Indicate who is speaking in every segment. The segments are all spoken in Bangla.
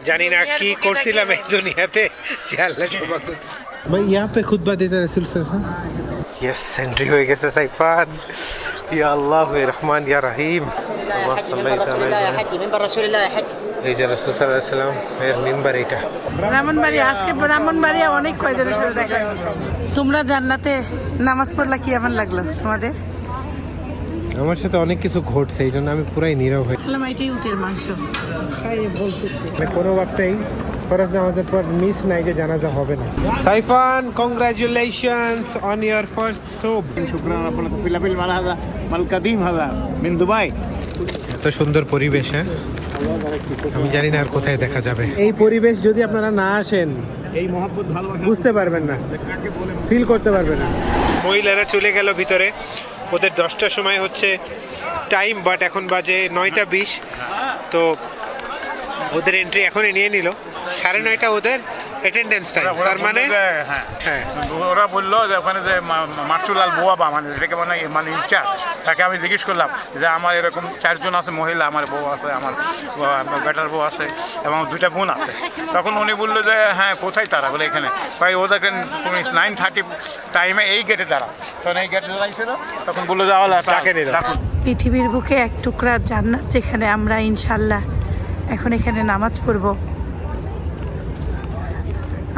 Speaker 1: জানি না কি করছিলাম এই দুনিয়াতে যে আল্লাহ সৌভাগ্য দিছে। ভাই यहाँ पे खुतबा देता रसूल सल्लल्लाहु अलैहि वसल्लम। यस एंट्री হয়ে গেছে সাইফান। ইয়া আল্লাহ ইয়া রহমান ইয়া রহিম। আল্লাহ সাল্লাল্লাহু আলাইহি মিম্বার রাসূলুল্লাহ হাজি। এই যে রাসূল সাল্লাল্লাহু আলাইহি ওয়াসাল্লাম এর মিম্বার এটা।
Speaker 2: ব্রাহ্মণবাড়িয়া আজকে ব্রাহ্মণবাড়িয়া অনেক কয়জনের সাথে দেখা হয়েছে। তোমরা জান্নাতে নামাজ পড়লা কি কেমন লাগলো তোমাদের?
Speaker 1: আমার সাথে অনেক কিছু ঘটছে এই জন্য আমি পুরাই নীরব হয়ে
Speaker 2: খেলাম। এটাই উটের মাংস খাইয়ে বলতেছি
Speaker 1: কোনো ওয়াক্তেই ফরজ নামাজের পর মিস নাই যে জানাজা হবে না। Saifan congratulations on your first থুব।
Speaker 3: শুকরান আপনাকে ফিলাফিল মাল হাদা মাল কাদিম হাদা মিন দুবাই।
Speaker 1: এত সুন্দর পরিবেশ, হ্যাঁ আমি জানি না আর কোথায় দেখা যাবে। এই পরিবেশ যদি আপনারা না আসেন
Speaker 3: এই মহব্বত ভালোবাসা
Speaker 1: বুঝতে পারবেন না, ফিল করতে পারবেন না। মহিলারা চলে গেল ভিতরে, ওদের 10টার সময় হচ্ছে টাইম, বাট এখন বাজে 9টা 20। তো ওদের এন্ট্রি এখনই নিয়ে নিল। 9:30 ওদের অ্যাটেন্ডেন্স টাইম। তার মানে
Speaker 3: হ্যাঁ ওরা বললো যে ওখানে যে মাসুল আল বোয়াবা মানে যেটাকে মানে ইনচার্জ, তাকে আমি জিজ্ঞেস করলাম যে আমার এরকম 4 জন আছে মহিলা, আমার বউ আছে, আমার বেটার বউ আছে এবং 2টা বোন আছে। তখন উনি বললো যে হ্যাঁ কোথায় তারা বলে এখানে ভাই ওদেরকে 9:30 টাইমে এই গেটে দাঁড়া। তখন এই গেটে দাঁড়াইছিল, তখন বললো যে তাকে নিল।
Speaker 2: পৃথিবীর বুকে এক টুকরা জান্নাত যেখানে আমরা ইনশাল্লাহ এখন এখানে নামাজ পড়ব।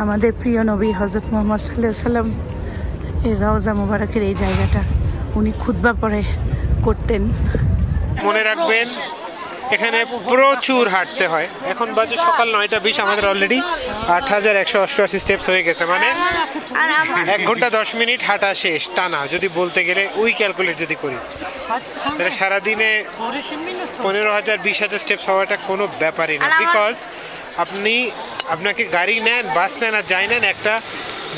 Speaker 2: আমাদের প্রিয় নবী হযরত মুহাম্মদ সাল্লাল্লাহু আলাইহি সাল্লাম এর রওজা মুবারকের এই জায়গাটা উনি খুতবা পড়ে করতেন।
Speaker 1: মনে রাখবেন এখানে প্রচুর হাঁটতে হয়। এখন বাজে সকাল 9টা 20, আমাদের অলরেডি 8188 স্টেপস হয়ে গেছে, মানে 1 ঘন্টা 10 মিনিট হাঁটা শেষ টানা। যদি বলতে গেলে ওই ক্যালকুলেট যদি করি তাহলে সারাদিনে 15,000 20,000 স্টেপস হওয়াটা কোনো ব্যাপারই না। বিকজ আপনাকে গাড়ি নেন, বাস নেন আর যাই নেন, একটা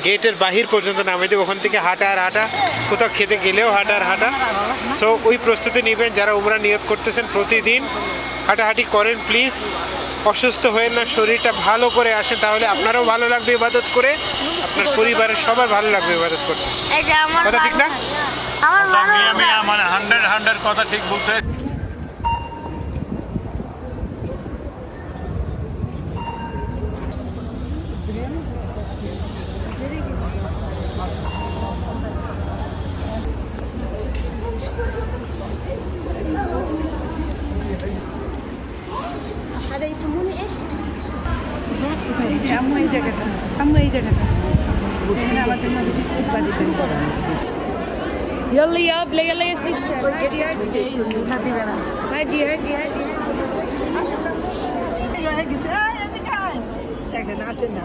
Speaker 1: গেটের বাহির পর্যন্ত নামে দেবে, ওখান থেকে হাঁটা আর হাঁটা, কোথাও খেতে গেলেও হাঁটা আর হাঁটা। সো ওই প্রস্তুতি নেবেন যারা উমরা নিয়ত করতেছেন, প্রতিদিন হাঁটাহাঁটি করেন প্লিজ। অসুস্থ হয়ে না, শরীরটা ভালো করে আসেন, তাহলে আপনারও ভালো লাগবে ইবাদত করে, আপনার পরিবারের সবার ভালো লাগবে ইবাদত করতে। কথা ঠিক না?
Speaker 3: মানে 100 কথা ঠিক বলতে।
Speaker 2: هذا يسمونه ايش؟ আম্মু এই জায়গাটা, আম্মু এই জায়গাটা এখানে আমাদের নবীজি খুতবা দিতেন।
Speaker 4: يلا يا ابله يلا يا سيستر
Speaker 2: না দিবে না।
Speaker 4: هادي هادي هادي
Speaker 2: দেখেন আসেন না।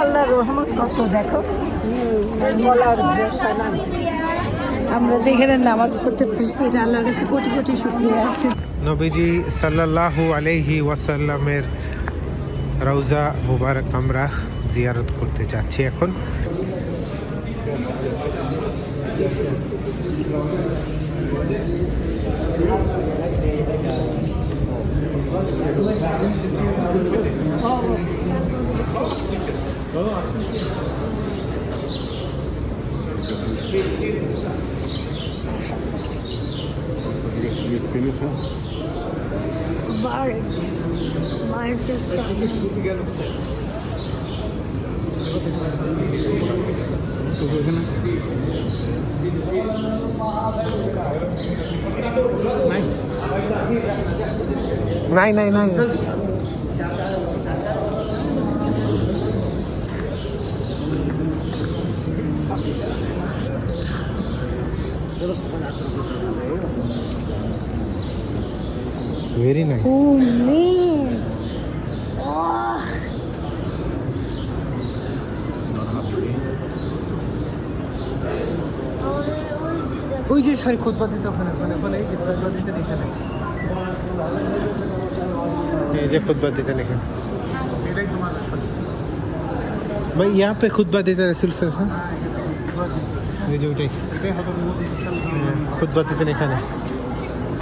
Speaker 2: আল্লাহর রহমত কত দেখো, বলার ভাষা নাই। আমরা যেখানে নামাজ পড়তে পারছি এটা আল্লাহর কাছে কোটি কোটি শুকরিয়া।
Speaker 1: নবীজি সাল্লাল্লাহু আলাইহি ওয়াসাল্লামের রওজা মুবারক আমরা জিয়ারত করতে যাচ্ছি এখন। নাই নাই নাই very nice.
Speaker 2: Oh man.
Speaker 1: ওই যে সরি খুতবা দিতে ওখানে ওখানে এই যে খুতবা দিতে এখানে, এই যে খুতবা দিতে এখানে ভাই यहाँ पे खुतबा देता रसूल सल्लल्लाहु अलैहि वसल्लम। এই যে ওইটাই খুতবা দিতেন এখানে।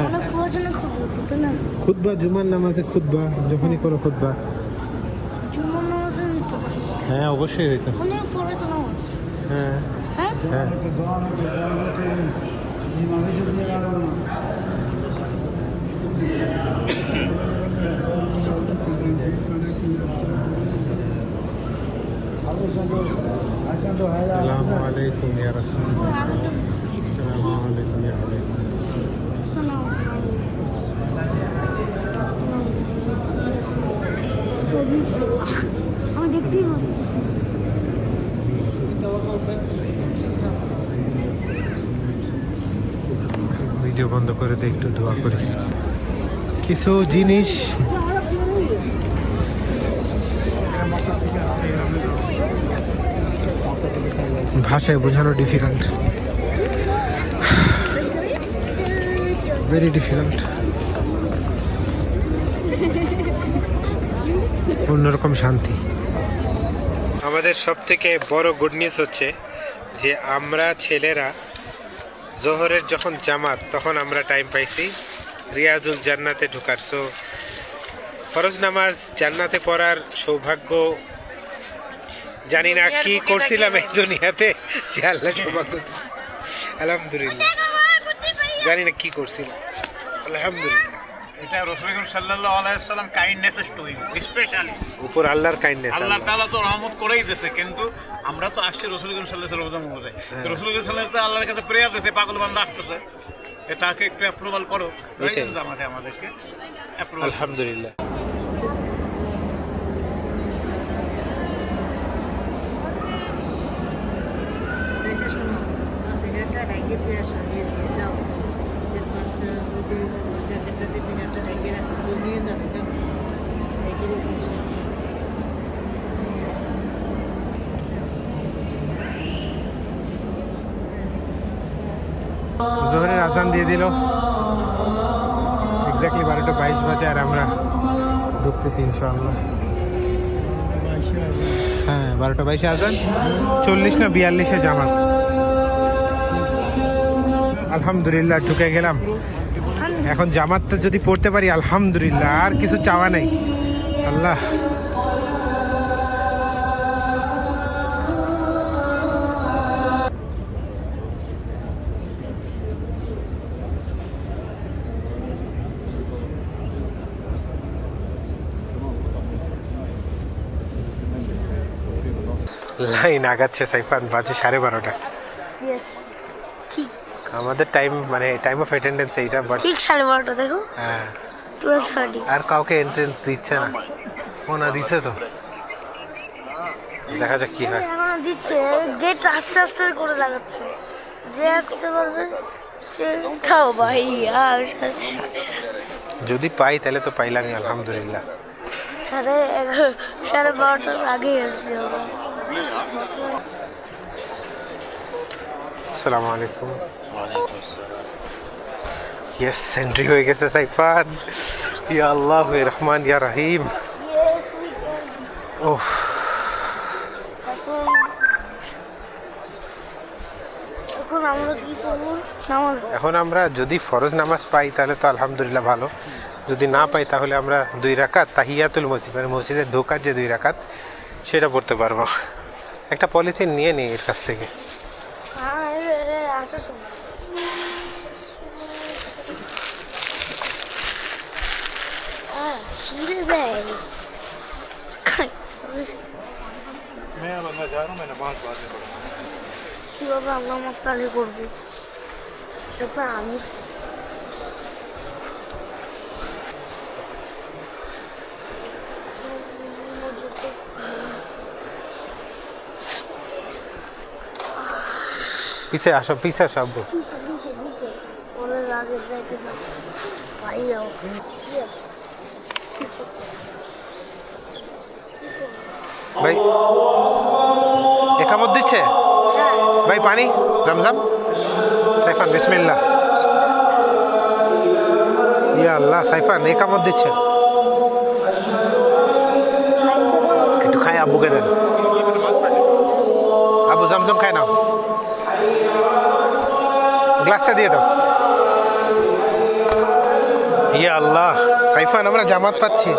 Speaker 5: অনেক প্রয়োজনে খুব হতো না
Speaker 1: খুতবা জুমার নামাজে খুতবা যখনই করো খুতবা
Speaker 5: জুমার নামাজের হতো
Speaker 1: হ্যাঁ অবশ্যই হইতো
Speaker 5: অনেক পড়ে তো নামাজ
Speaker 1: হ্যাঁ
Speaker 5: হ্যাঁ
Speaker 1: হ্যাঁ আসসালামু আলাইকুম ইয়া রাসূলুল্লাহ আসসালামু আলাইকুম ইয়া আলাইকুম
Speaker 5: সালাম আমি দেখতেই বসতেছি
Speaker 1: ভিডিও বন্ধ করে দিয়ে একটু দোয়া করি কিছু জিনিস ভাষায় বোঝানো ডিফিকাল্ট ভেরি ডিফিকাল্ট অন্যরকম শান্তি আমাদের সব থেকে বড় গুড নিউজ হচ্ছে যে আমরা ছেলেরা জোহরের যখন জামাত তখন আমরা টাইম পাইছি রিয়াজুল জান্নাতে ঢোকার সো ফরজ নামাজ জান্নাতে পড়ার সৌভাগ্য জানি না কি করছিলাম এই দুনিয়াতে যে আল্লাহ সৌভাগ্য দিছে আলহামদুলিল্লাহ জানি না কি করছিলাম আলহামদুলিল্লাহ
Speaker 3: এটা রাসূল সাল্লাল্লাহু আলাইহি ওয়াসাল্লাম কাইন্ডনেস স্টোরি স্পেশালি
Speaker 1: উপর আল্লাহর কাইন্ডনেস
Speaker 3: আল্লাহ তাআলা তো রহমত করেই দিয়েছে কিন্তু আমরা তো আসছি রাসূল সাল্লাল্লাহু আলাইহি ওয়াসাল্লাম বলে রাসূল সাল্লাল্লাহু আলাইহি আল্লাহর কাছে প্রেয়ার দিয়েছে পাগল বান্দা আসছে এটাকে একটু অ্যাপ্রুভাল করো আমাদেরকে
Speaker 1: আলহামদুলিল্লাহ জোহরের আজান দিয়ে দিল এক্স্যাক্টলি 12:22 বাজে আর আমরা ঢুকতেছি ইনশাআল্লাহ হ্যাঁ 12:22 আজান 40 না 42-এ জামাত আলহামদুলিল্লাহ ঢুকে গেলাম এখন জামাত তো যদি পড়তে পারি আলহামদুলিল্লাহ আর কিছু চাওয়া নেই আল্লাহ লাইন আগাচ্ছে সাইফান বাজে 12:30
Speaker 5: ইয়েস ঠিক
Speaker 1: আমাদের টাইম মানে টাইম অফ অ্যাটেন্ডেন্স এইটা বাট
Speaker 5: ঠিক 12:30 দেখো
Speaker 1: হ্যাঁ
Speaker 5: 12:30
Speaker 1: আর কাউকে এন্ট্রেন্স দিচ্ছে না ও না দিচ্ছে তো দেখা যাক কি হয়
Speaker 5: এখনো দিচ্ছে গেট আস্তে আস্তে করে লাগাচ্ছে যে আসতে পারবে সে তাও ভাই আর
Speaker 1: যদি পাই তাহলে তো পাইলামই আলহামদুলিল্লাহ
Speaker 5: 12:30 আগে আসছে ওরা
Speaker 1: আসসালামু আলাইকুম ওয়ালাইকুম আসসালাম ইয়েস এন্ট্রি হয়ে গেছে সাইফান ইয়া আল্লাহ ইয়া রহমান ইয়া রহিম ওহ
Speaker 5: এখন আমরা কি করবো নামাজ
Speaker 1: এখন আমরা যদি ফরজ নামাজ পাই তাহলে তো আলহামদুলিল্লাহ ভালো যদি না পাই তাহলে আমরা 2 রাকাত তাহিয়াতুল মসজিদ মানে মসজিদের ঢোকার যে 2 রাকাত সেটা পড়তে পারবো একটা পলিথিন নিয়ে নিই এর কাছ থেকে
Speaker 5: আসা শোনো ছিঁড়ে দেয় কিভাবে আল্লাহ মাফতারি করবো সেটা আমি
Speaker 1: পিছে আসো আব্বু
Speaker 5: ওরা আগে যাইতে না ভাইয়াও
Speaker 1: ভাই একামত দিচ্ছে ভাই পানি জমজম সাইফান বিসমিল্লাহ ইয়া আল্লাহ সাইফান একামত দিচ্ছে একটু খাই আব্বুকে দেন আব্বু জমজম খায় নাও গ্লাসটা দিয়ে দাও ইয়া আল্লাহ, সাইফান আমরা জামাত পাচ্ছি।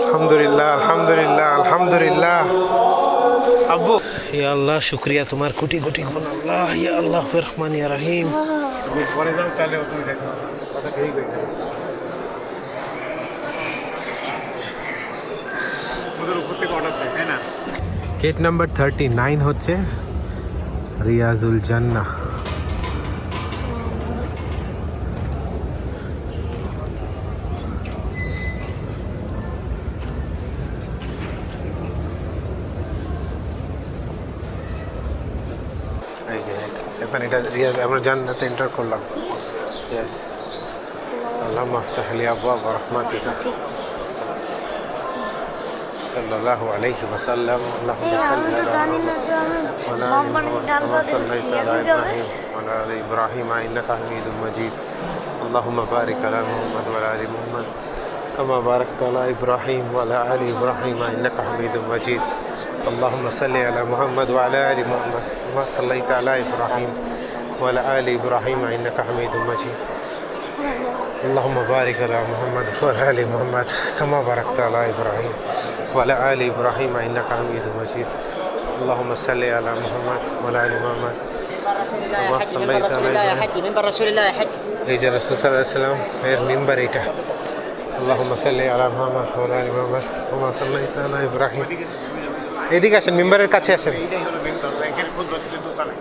Speaker 1: আলহামদুলিল্লাহ, আলহামদুলিল্লাহ, আলহামদুলিল্লাহ। আব্বু, ইয়া আল্লাহ শুকরিয়া তোমার কোটি কোটি গুণ আল্লাহ। ইয়া আল্লাহ রহমান ইয়া রহিম।
Speaker 3: পরে যাও তাহলে তুমি দেখো কথা ঠিক হয়ে যাবে। ওদের উপর থেকে অর্ডার দেয়, তাই না?
Speaker 1: গেট নাম্বার 39 হচ্ছে রিয়াজুল জান্নাহ। এই যে এখন এটা রিয়াজ, আমরা জান্নাতে এন্টার করলাম। ইয়েস, আল্লাহুম্মা আফতাহ লি আবওয়াব রাহমাতিকা সাল্লাল্লাহু আলাইহি ওয়াসাল্লাম। আল্লাহুম্মা সাল্লি আলা وعلى آل إبراهيم إنك حميد مجيد. اللهم بارك على محمد وعلى آل محمد كما باركت على إبراهيم وعلى آل إبراهيم إنك حميد مجيد. اللهم صل على محمد وعلى آل محمد كما صليت على إبراهيم وعلى آل إبراهيم إنك حميد مجيد. اللهم بارك على محمد وعلى آل محمد كما باركت على إبراهيم وعلى آل إبراهيم إنك حميد مجيد. اللهم صل على محمد وعلى آل محمد كما صليت على إبراهيم।
Speaker 6: منبر رسول الله حج
Speaker 1: এই যে রাসূল সাল্লাল্লাহু আলাইহি ওয়াসাল্লাম এর মিম্বার এটা। اللهم صل على محمد وعلى آل محمد كما صليت على إبراهيم। এদিকে আসেন, মিম্বারের কাছে আসেন।
Speaker 3: এইটাই হলো মেন্টর, ব্যাংকের খুব দোকানে।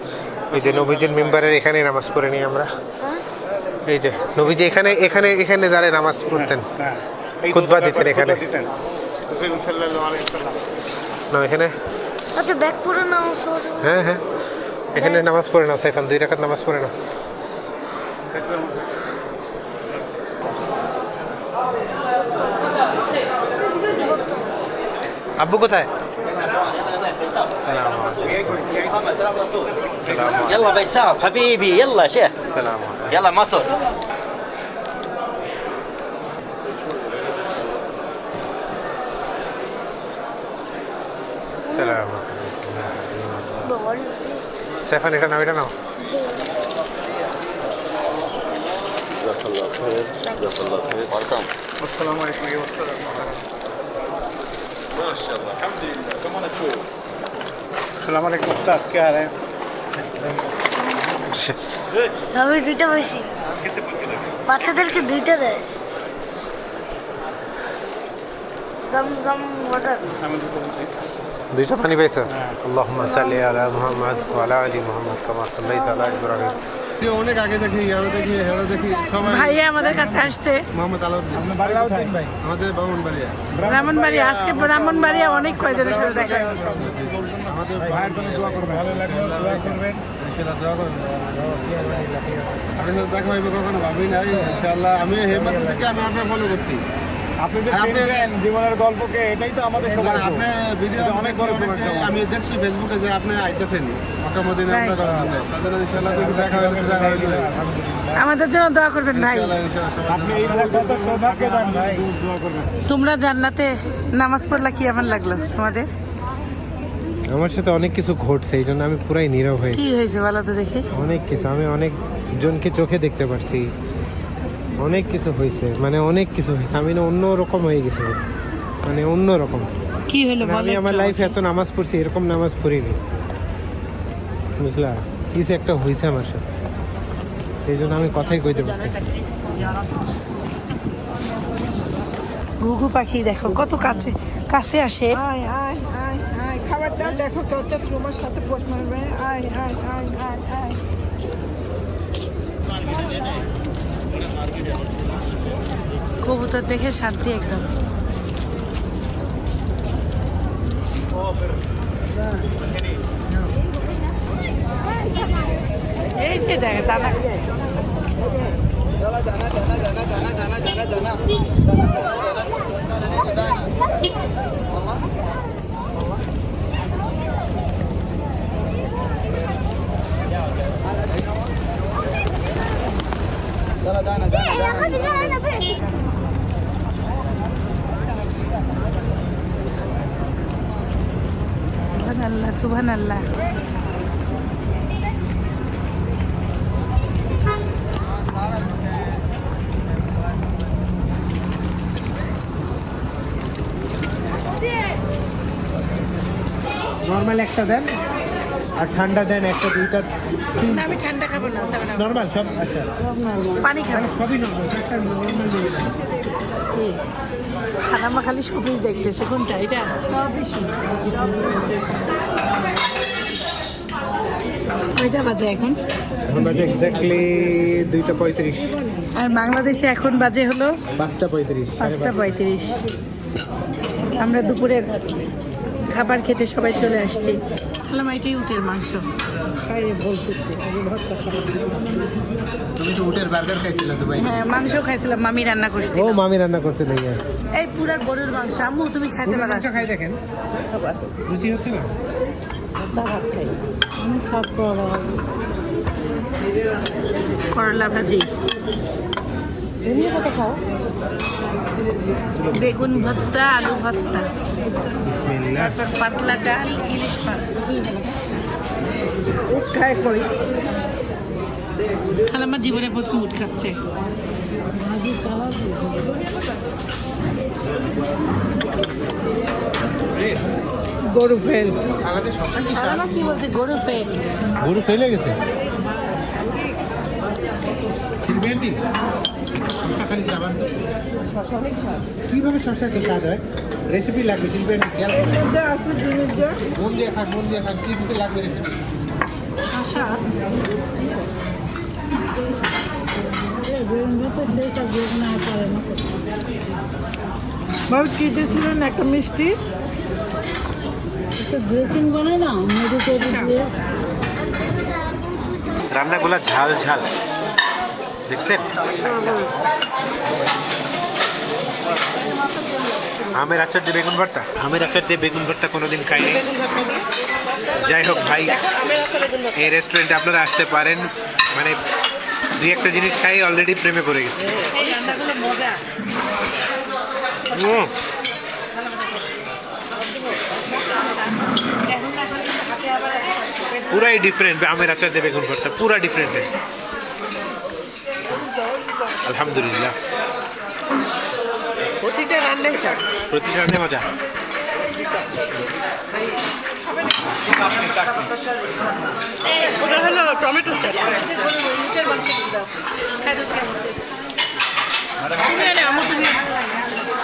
Speaker 1: এই যে নবীজির মিম্বারের এখানে নামাজ পড়ে নিই আমরা। এই যে নবীজি এখানে এখানে এখানে দাঁড়িয়ে নামাজ পড়তেন, খুতবা দিতেন এখানে।
Speaker 3: রাসূল সাল্লাল্লাহু আলাইহি ওয়াসাল্লাম
Speaker 1: না এখানে,
Speaker 5: আচ্ছা ব্যাগ পরে নাও সহজ।
Speaker 1: হ্যাঁ হ্যাঁ, এখানে নামাজ পড়ে নাও সাইফান, 2 রাকাত নামাজ পড়ে নাও। আব্বু কোথায়? সালাম আলাইকুম।
Speaker 6: يلا بيسام حبيبي يلا شيخ
Speaker 1: সালাম আলাইকুম।
Speaker 6: يلا مصر
Speaker 1: সালাম আলাইকুম। সাইফান এটা নাও, এটা নাও।
Speaker 3: আসসালামু আলাইকুম। अस्सलाम वालेकुम उस्ताद, क्या हाल है?
Speaker 5: আমি 2টা বেশি, বাচ্চাদেরকে 2টা দেয়। জমজম ওয়াটার।
Speaker 1: দুইটা পানি পাইছো? আল্লাহুম্মা সাল্লি আলা মুহাম্মদ ওয়া আলা আলি মুহাম্মদ কামা সাল্লাইতা আলা ইব্রাহিম।
Speaker 3: অনেক আগে দেখি, আরো দেখি, আরো দেখি সবাই।
Speaker 2: ভাইয়া আমাদের কাছে আসছে,
Speaker 3: মোহাম্মদ আলাউদ্দিন ভাই, আমাদের ব্রাহ্মণবাড়িয়া।
Speaker 2: ব্রাহ্মণবাড়িয়া। আজকে ব্রাহ্মণবাড়িয়া অনেক কয়জনের সাথে দেখা হয়েছে।
Speaker 3: আমাদের ভাইয়ের জন্য দোয়া করবেন, ভালো লাগলো দোয়া করবেন, ইনশাআল্লাহ দোয়া করবেন। আপনার সাথে দেখা হইবে কখনো ভাবি নাই, ইনশাআল্লাহ। আমি হেমন্ত থেকে আমি আপনার ফলো করছি, আপনি জীবনের গল্পকে, এটাই তো আমাদের সবার। আপনার ভিডিও অনেক বড়, আমি দেখছি ফেসবুকে যে আপনি আইতেছেন মক্কা মদিনা আমরা করার জন্য। তাদের ইনশাআল্লাহ যদি দেখা হইলে দেখা হইলে
Speaker 2: আমাদের জন্য দোয়া করবেন ভাই।
Speaker 3: আপনি এই কত সৌভাগ্যবান ভাই, দোয়া করবেন।
Speaker 2: তোমরা জান্নাতে নামাজ পড়লা, কি এমন লাগলো তোমাদের?
Speaker 1: আমার সাথে অনেক কিছু ঘটছে, এই জন্য আমি পুরাই নীরব হয়ে।
Speaker 2: কি হয়েছে বলো তো দেখি।
Speaker 1: অনেক কিছু, আমি অনেক জনকে চোখে দেখতে পারছি, অনেক কিছু হয়েছে, মানে অনেক কিছু হয়েছে। আমি না অন্য রকম হয়ে গেছি, মানে অন্য রকম।
Speaker 2: কি হলো
Speaker 1: মানে আমি
Speaker 2: বলো।
Speaker 1: আমার লাইফে এত নামাজ পড়ছি, এরকম নামাজ পড়িনি, বুঝলা? কিছু একটা হয়েছে আমার সাথে, এই জন্য আমি কথাই কইতে পারতেছি।
Speaker 2: ঘুঘু পাখি দেখো কত কাছে কাছে আসে।
Speaker 7: আয় আয় আয় আয়, খাবারটা দেখো কত তোমার সাথে পোষ মারবে। আয় আয় আয় আয় আয়।
Speaker 2: কবুতর দেখে শান্তি একদম। এই যে দেখ দাদা, সুবহানাল্লাহ সুবহানাল্লাহ।
Speaker 1: নর্মাল একটা দেন আর ঠান্ডা দেন একটা দুইটা
Speaker 2: না আমি ঠান্ডা খাবো না 7 আপ
Speaker 1: নর্মাল সব আচ্ছা
Speaker 2: পানি খাবো
Speaker 1: সবই নর্মাল একটা নর্মাল দিয়ে দেন
Speaker 2: খালাম্মা খালি সবই দেখতেছে কোনটা এটা কয়টা বাজে এখন
Speaker 1: এখন বাজে এক্স্যাক্টলি 2:35
Speaker 2: আর বাংলাদেশে এখন বাজে হলো
Speaker 1: 5:35
Speaker 2: 5:35 আমরা দুপুরের খাবার খেতে সবাই চলে আসছি খালাম্মা এটাই উটের মাংস
Speaker 7: খাইয়ে বলতেছি আগে ভাতটা খারাপ
Speaker 1: তুমি তো উটের বার্গার খাইছিলে তো ভাই
Speaker 2: হ্যাঁ মাংস খাইছিলাম মামি রান্না করছিল
Speaker 1: ও মামি রান্না করছে ভাইয়া
Speaker 2: এই পুরা গরুর মাংস আম্মু তুমি খাইতে পারো
Speaker 1: মাংস খাই দেখেন রুচি হচ্ছে না
Speaker 7: ভাত খাই আমি খাবো
Speaker 2: করলা ভাজি
Speaker 7: এমনি কত খাও
Speaker 2: বেগুন ভর্তা আলু ভর্তা
Speaker 1: বিসমিল্লাহ
Speaker 2: তারপর পাতলা ডাল ইলিশ মাছ
Speaker 7: উঠ খায় কই
Speaker 2: খালাম্মা জীবনে প্রথম উঠ খাচ্ছে গরু ফেল
Speaker 1: আমাদের সকাল কি
Speaker 2: খালাম্মা কি বলছে গরু ফেল
Speaker 1: গরু ফেলে গেছে শিলবেন্দি শসা খালি যাবান তো কিভাবে শসা তো স্বাদ হয় রেসিপি লাগবে শিলবেন্দি খেয়াল করবেন
Speaker 7: যা আছে জিনিস যা
Speaker 1: মন দিয়ে খান কি দিতে লাগবে রেসিপি
Speaker 2: আশা
Speaker 7: বাবু কি দিয়েছিলেন একটা মিষ্টি একটা ড্রেসিং বানায় না মেডিকেল দিয়ে
Speaker 1: রান্নাগুলা ঝাল ঝাল দেখছেন আমের আচার দিয়ে বেগুন ভর্তা আমের আচার দিয়ে বেগুন ভর্তা কোনোদিন খাইনি যাই হোক ভাই এই রেস্টুরেন্টে আপনারা আসতে পারেন মানে দুই একটা জিনিস খাই অলরেডি প্রেমে পড়ে গেছে
Speaker 2: এই রান্নাগুলো মজা
Speaker 1: পুরাই ডিফারেন্ট আমের আচার দিয়ে বেগুন ভর্তা পুরা ডিফারেন্ট টেস্ট আলহামদুলিল্লাহ
Speaker 7: প্রতিটা রান্নাই স্বাদ
Speaker 1: প্রতিটা রান্নায় মজা
Speaker 7: ওটা হলো টমেটো চাটনি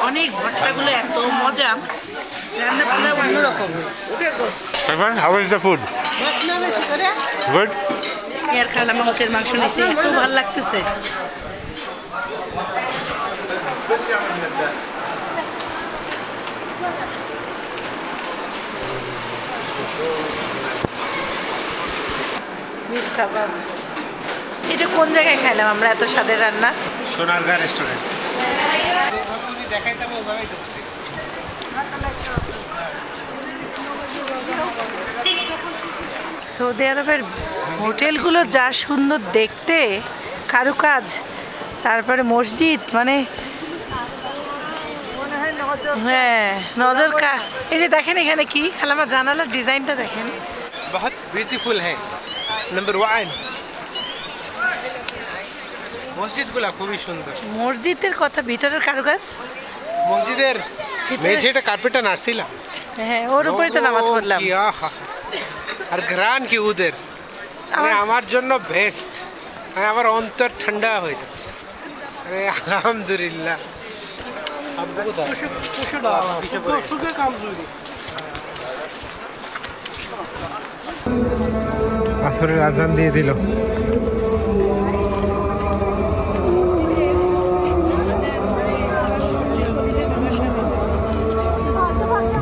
Speaker 2: অনেক ভর্তাগুলো এত মজা রান্না পুরো অন্যরকম
Speaker 1: How is the food? Good?
Speaker 2: এর খালাম্মা উটের মাংস নিয়েছে এত ভালো লাগতেছে বিফ কাবাব এটা কোন জায়গায় খাইলাম আমরা এত স্বাদের রান্না
Speaker 1: সোনারগাঁ রেস্টুরেন্ট
Speaker 2: সৌদি আরবের হোটেলগুলো যা সুন্দর দেখতে কারুকাজ তারপরে মসজিদ মানে হ্যাঁ নজর এই যে দেখেন এখানে কি খালাম্মা জানালার ডিজাইনটা দেখেন
Speaker 1: बहुत ब्यूटीफुल है नंबर 1 মসজিদগুলো খুবই সুন্দর
Speaker 2: মসজিদের কথা ভিতরের কারুকাজ
Speaker 1: মসজিদের
Speaker 2: ভিতরে-
Speaker 1: মেঝেটা কার্পেটটা নাড়ছিলাম
Speaker 2: হ্যাঁ ওর উপরে তো নামাজ পড়লাম
Speaker 1: কি আহা আর গ্রান কি ওদের মানে আমার জন্য বেস্ট মানে আমার অন্তর ঠান্ডা হয়ে যাচ্ছে মানে আলহামদুলিল্লাহ আসরের আজান দিয়ে দিল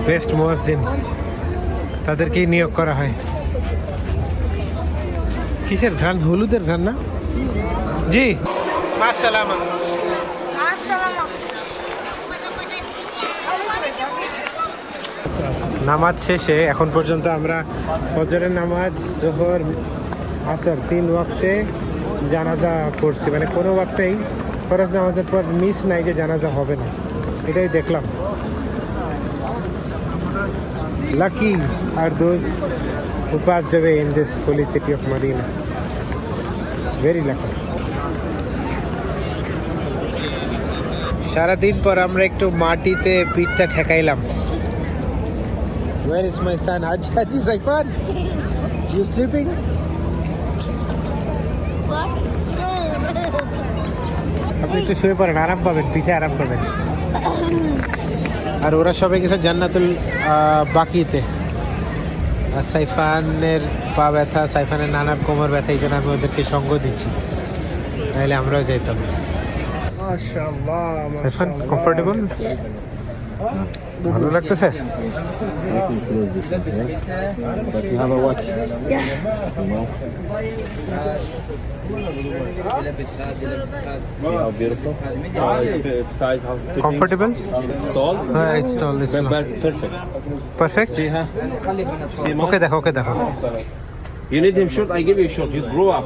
Speaker 1: বেস্ট মুয়াজ্জিন তাদেরকেই নিয়োগ করা হয় কিসের ঘ্রাণ হলুদের ঘ্রাণ না জি মাসালামা নামাজ শেষে এখন পর্যন্ত আমরা ফজরের নামাজ জোহর আসর 3 ওয়াক্তে জানাজা পড়ছি মানে কোনো ওয়াক্তেই ফরজ নামাজের পর মিস নাই যে জানাজা হবে না এটাই দেখলাম Lucky are those who passed away in this holy city of Medina. Very lucky. সারাদিন পর আমরা একটু মাটিতে পিঠটা ঠেকাইলাম Where is my son? Haji Saifan? You sleeping? আপনি একটু শুয়ে পড়েন, আরাম পাবেন, পিঠে আরাম পাবেন। আর ওরা সবাই গেছে জান্নাতুল বাকিতে। আর সাইফানের পা ব্যথা, সাইফানের নানার কোমর ব্যথা, এই জন্য আমি ওদেরকে সঙ্গ দিচ্ছি, নাহলে আমরাও যেতাম। সাইফান কমফোর্টেবল, ভালো লাগতেছে? Comfortable?
Speaker 8: Stall?
Speaker 1: It's tall. It's
Speaker 8: Perfect.
Speaker 1: perfect. Okay, দেখো, okay, দেখো।
Speaker 8: You need him short, I give you short. You grow up.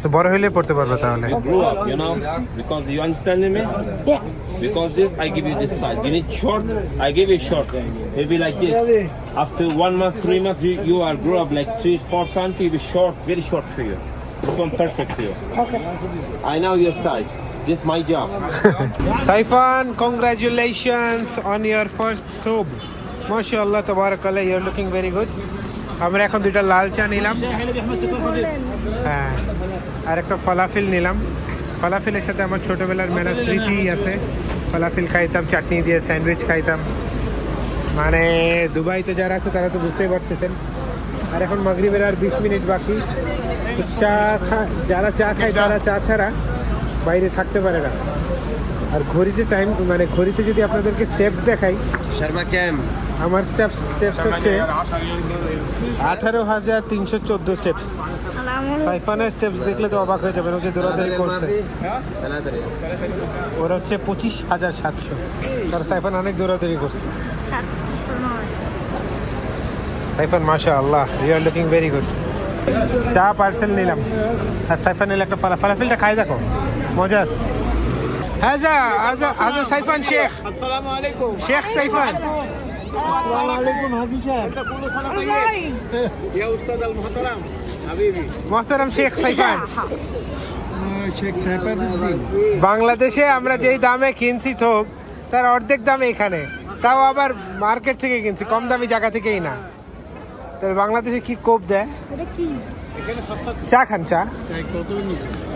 Speaker 1: তো বড় হইলে পড়তে পারবে তাহলে।
Speaker 8: You grow up, you know? Because you understand me?
Speaker 5: Yeah.
Speaker 8: Because this, I give you this size. You need short, I give you short. Maybe like this. After 1 month, 3 months, you are grow up like 3-4 cm. Be short, very short for you. This one perfect for you.
Speaker 5: Okay.
Speaker 8: I know your size. This is my job.
Speaker 1: Saifan, congratulations on your first tube. MashaAllah, tabarakallah, you're looking very good. আমরা এখন দুইটা লাল চা নিলাম, হ্যাঁ, আর একটা ফলাফিল নিলাম। ফলাফিলের সাথে আমার ছোটোবেলার মেলা স্মৃতি আছে। ফলাফিল খাইতাম, চাটনি দিয়ে স্যান্ডউইচ খাইতাম, মানে দুবাইতে যারা আছে তারা তো বুঝতেই পারতেছেন। আর এখন মাগরিবের আর 20 মিনিট বাকি। তো যারা চা খায় তারা চা ছাড়া বাইরে থাকতে পারে না। আর ঘড়িতে টাইম, মানে ঘড়িতে যদি আপনাদেরকে স্টেপস দেখাই, আমার স্টেপস হচ্ছে 18,314 স্টেপস। সাইফানের স্টেপস দেখলে তো অবাক হয়ে যাবেন, ও যে দৌড়াদৌড়ি করছে ওর হচ্ছে 25,700। তার সাইফান অনেক দৌড়াদৌড়ি করছে। সাইফান মাশাআল্লাহ, you are looking very good. চা পার্সেল নিলাম, আর সাইফান নিলে একটা ফালাফিলটা খাই দেখো, মজা আছে। هذا سيفان شيخ.
Speaker 3: السلام عليكم.
Speaker 1: شيخ سيفان.
Speaker 3: السلام عليكم حاجي صاحب. كل سنه طيب. يا استاذ المحترم حبيبي.
Speaker 1: محترم شيخ سيفان.
Speaker 7: শেখ সাইফাউদ্দিন।
Speaker 1: বাংলাদেশে আমরা যেই দামে কিনছি থোক, তার অর্ধেক দামে এখানে, তাও আবার মার্কেট থেকে কিনছি, কম দামি জায়গা থেকেই না। তাহলে বাংলাদেশে কি কোপ দেয়? চা খান, চা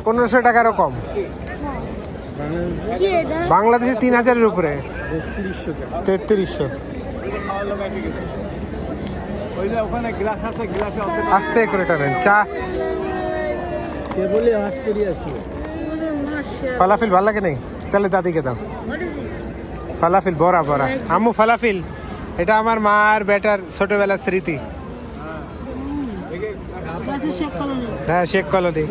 Speaker 1: 1500 টাকারও কম। বাংলাদেশে 3000-এর উপরে, 3300। আস্তে করে টানেন চা। ফালাফিল ভালো লাগে নেই? তাহলে দাদিকে দাও ফালাফিল, বড়া বড়া। আম্মু ফালাফিল, এটা আমার মা আর বেটার ছোটবেলার স্মৃতি। হ্যাঁ, শেখ কলোনি।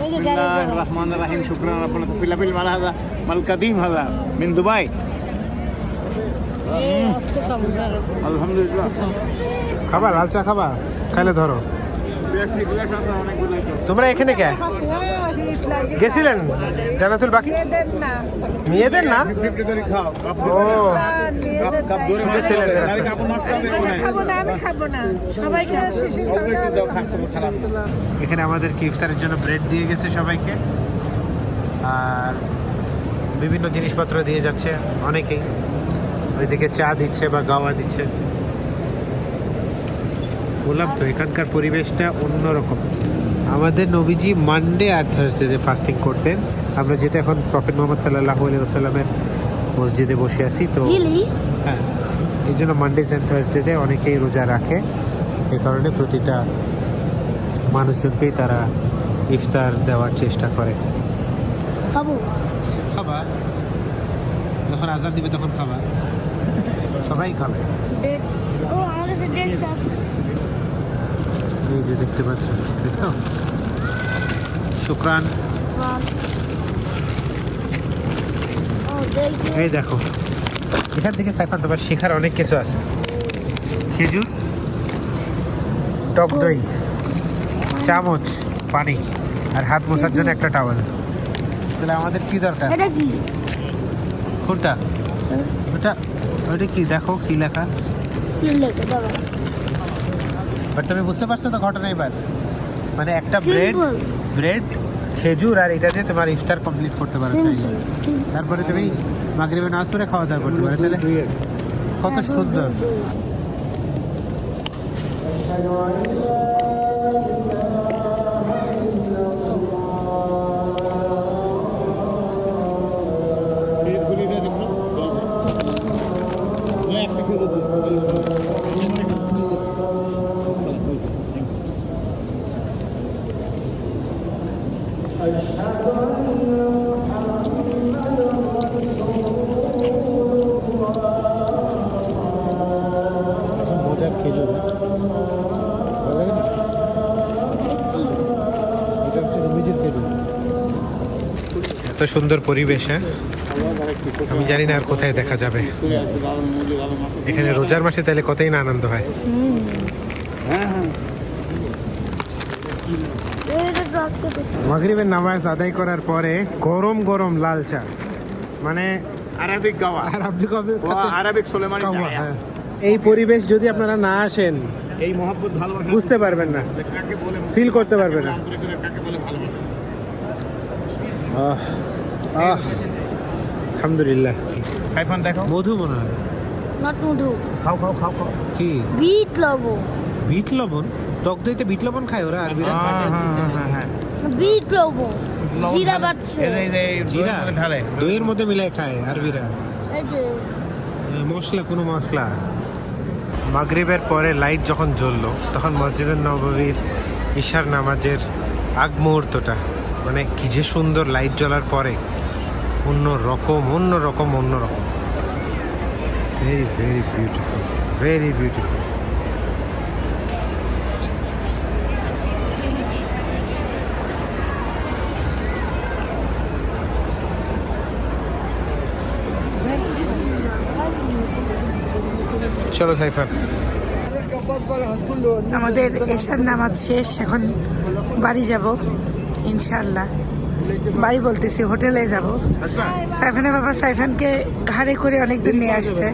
Speaker 3: بسم الله الرحمن الرحيم. شكرا ربنا. فلافل مال هذا مال قديم هذا من دبي. الحمد لله.
Speaker 1: খাবা লাল চা খাবা? খাইলে ধরো। তোমরা এখানে কে গেছিলেন? জান্নাতুল বাকি মেয়েদের না? ও, শুধু ছেলেদের আছে। এখানে আমাদেরকে ইফতারের জন্য ব্রেড দিয়ে গেছে সবাইকে, আর বিভিন্ন জিনিসপত্র দিয়ে যাচ্ছে অনেকেই। ওইদিকে চা দিচ্ছে বা গাওয়া দিচ্ছে। বললাম তো, এখানকার পরিবেশটা অন্যরকম। আমাদের নবীজি মানডে আর থার্সডেতে ফাস্টিং করতেন। আমরা যেতে এখন প্রফেট মোহাম্মদ সাল্লাল্লাহু আলাইহি ওয়াসাল্লামের মসজিদে বসে আছি, তো হ্যাঁ, এই জন্য মানডে অ্যান্ড থার্সডেতে অনেকেই রোজা রাখে। এই কারণে প্রতিটা মানুষজনকেই তারা ইফতার দেওয়ার চেষ্টা করে। খাবা, যখন আজান দিবে তখন খাবা, সবাই খাবে। এই যে দেখতে পাচ্ছ, দেখছো? শুকরান। এই দেখো, এখান থেকে সাইফান তোমার শেখার অনেক কিছু আছে। খেজুর, টক দই, চামচ, পানি, আর হাত মোছার জন্য একটা টাওয়েল। তাহলে আমাদের কি দরকার? কোনটা? ওটা কি? দেখো কি লেখা। বাট তুমি বুঝতে পারছো তো ঘটনা এবার? মানে একটা ব্রেড, খেজুর, আর এটা দিয়ে তোমার ইফতার কমপ্লিট করতে পারো চাইলে। তারপরে তুমি মাগরিবে নামাজ পড়ে খাওয়া দাওয়া করতে পারো। তাহলে কত সুন্দর। এত সুন্দর পরিবেশ, হ্যাঁ আমি জানি না আর কোথায় দেখা যাবে। এখানে রোজার মাসে তাহলে কতই না আনন্দ হয়। মাগরিবের নামাজ আদায় করার পরে গরম গরম লাল চা, মানে
Speaker 3: আরবিক গাওয়া, আরবিক সুলেমানি
Speaker 1: কাওয়া, হ্যাঁ। এই পরিবেশ যদি আপনারা না আসেন
Speaker 3: এই মহব্বত ভালোবাসা
Speaker 1: বুঝতে পারবেন না,
Speaker 3: কাকে বলে,
Speaker 1: ফিল করতে পারবেন না।
Speaker 3: কাকে বলে ভালোবাসা।
Speaker 1: আলহামদুলিল্লাহ।
Speaker 3: সাইফান দেখো,
Speaker 1: মধু মনে হয়।
Speaker 5: নট মধু,
Speaker 3: খাও খাও খাও খাও।
Speaker 1: কি
Speaker 5: বিট লবণ,
Speaker 1: বিট লবণ? টক দইতে বিট লবণ খায় ওরা আরবিরা?
Speaker 3: হ্যাঁ
Speaker 5: বিট লবণ, জিরা বাটছে,
Speaker 1: জিরা দইয়ের মধ্যে মিলাই খায় আরবিরা।
Speaker 5: এই যে
Speaker 1: মশলা, কোনো মশলা। মাগরিবের পরে লাইট যখন জ্বললো তখন মসজিদের নববীর ঈশার নামাজের আগ মুহূর্তটা, মানে কি যে সুন্দর লাইট জ্বলার পরে, অন্যরকম very very beautiful, very beautiful. চলো সাইফার।
Speaker 2: আমাদের এশার নামাজ শেষ, এখন বাড়ি যাব ইনশাআল্লাহ। বাড়ি বলতেছি, হোটেলে যাব। সাইফানের বাবা সাইফানকে ঘাড়ে করে অনেক দূর নিয়ে আসছে।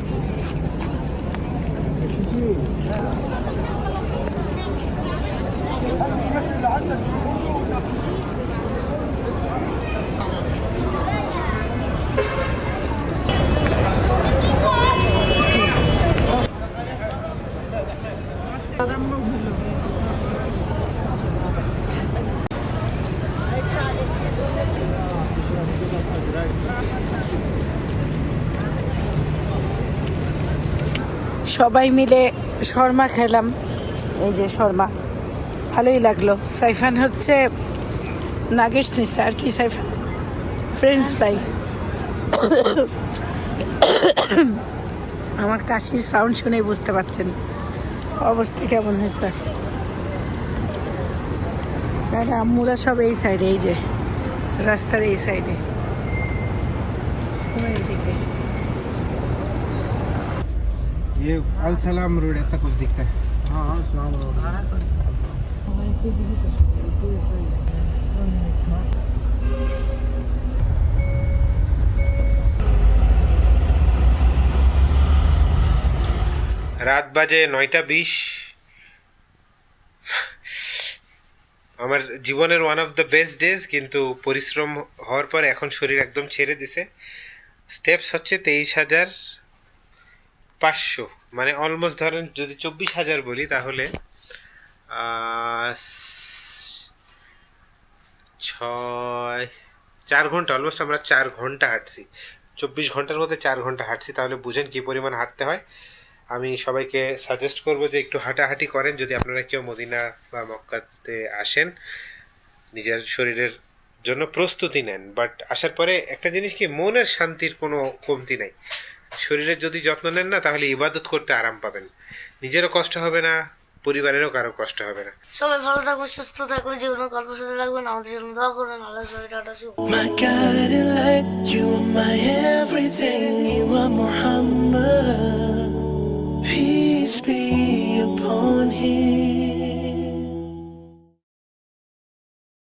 Speaker 2: সবাই মিলে শর্মা খেলাম, এই যে শর্মা, ভালোই লাগলো। সাইফান হচ্ছে নাগেটস নিচ্ছে, আর কি সাইফান ফ্রেঞ্চ ফ্রাই। আমার কাশির সাউন্ড শুনেই বুঝতে পারছেন অবস্থা কেমন হয়েছে। আর আম্মুরা সব এই সাইডে, এই যে রাস্তার এই সাইডে।
Speaker 1: ये अल सलाम रोड ऐसा कुछ दिखता है।
Speaker 3: हाँ सलाम रोड।
Speaker 1: রাত বাজে 9:20। আমার জীবনের one of the best days, কিন্তু পরিশ্রম হওয়ার পর এখন শরীর একদম ছেড়ে দিছে। স্টেপস হচ্ছে 23,500, মানে অলমোস্ট ধরেন যদি 24,000 বলি তাহলে 4 ঘন্টা, অলমোস্ট আমরা 4 ঘন্টা হাঁটছি। 24 ঘন্টার মধ্যে 4 ঘন্টা হাঁটছি, তাহলে বুঝেন কি পরিমাণ হাঁটতে হয়। আমি সবাইকে সাজেস্ট করব যে একটু হাঁটাহাঁটি করেন যদি আপনারা কেউ মদিনা বা মক্কাতে আসেন, নিজের শরীরের জন্য প্রস্তুতি নেন। বাট আসার পরে একটা জিনিস কি, মনের শান্তির কোনো কমতি নাই। শরীরের যদি যত্ন নেন না, তাহলে ইবাদত করতে আরাম পাবেন, নিজেরও কষ্ট হবে না, পরিবারেরও কারো কষ্ট হবে না।
Speaker 5: সবাই ভালো থাকবেন, সুস্থ থাকবেন, জীবনে গল্পের সাথে রাখবেন, আমাদের জন্য দোয়া করবেন। আল্লাহ সবাই tata.
Speaker 9: My guiding light, you are my everything.